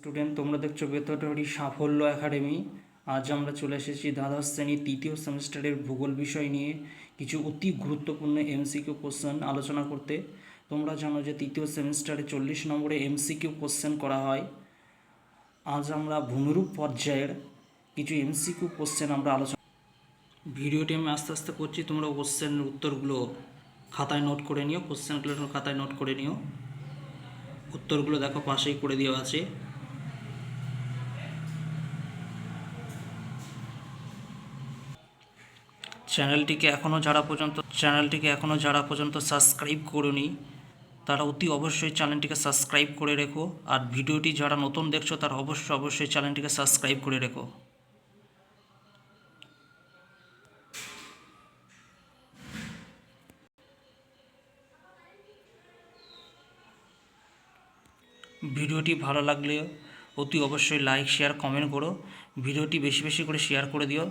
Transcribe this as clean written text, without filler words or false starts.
Student, তোমরা দেখছো বেতনটারি সাফল্য একাডেমি। আজ আমরা চলে এসেছি দ্বাদশ শ্রেণীর তৃতীয় সেমিস্টারের ভূগোল বিষয় নিয়ে কিছু অতি গুরুত্বপূর্ণ এমসিকিউ কোশ্চেন আলোচনা করতে। তোমরা জানো যে তৃতীয় সেমিস্টারে 40 নম্বরে এমসিকিউ কোশ্চেন করা হয়। আজ আমরা ভূমিরূপ পর্যায়ের কিছু এমসিকিউ কোশ্চেন আমরা আলোচনা। ভিডিওটি আমি আস্তে আস্তে করছি, তোমরা কোশ্চেনের উত্তরগুলো খাতায় নোট করে নিও। কোশ্চেনগুলো খাতায় নোট করে নিও। উত্তরগুলো দেখো পাশেই করে দেওয়া আছে। চ্যানেলটিকে এখনও যারা পর্যন্ত সাবস্ক্রাইব করোনি তারা অতি অবশ্যই চ্যানেলটিকে সাবস্ক্রাইব করে রেখো। আর ভিডিওটি যারা নতুন দেখছো তারা অবশ্যই চ্যানেলটিকে সাবস্ক্রাইব করে রেখো। ভিডিওটি ভালো লাগলে অতি অবশ্যই লাইক শেয়ার কমেন্ট করো। ভিডিওটি বেশি বেশি করে শেয়ার করে দিও।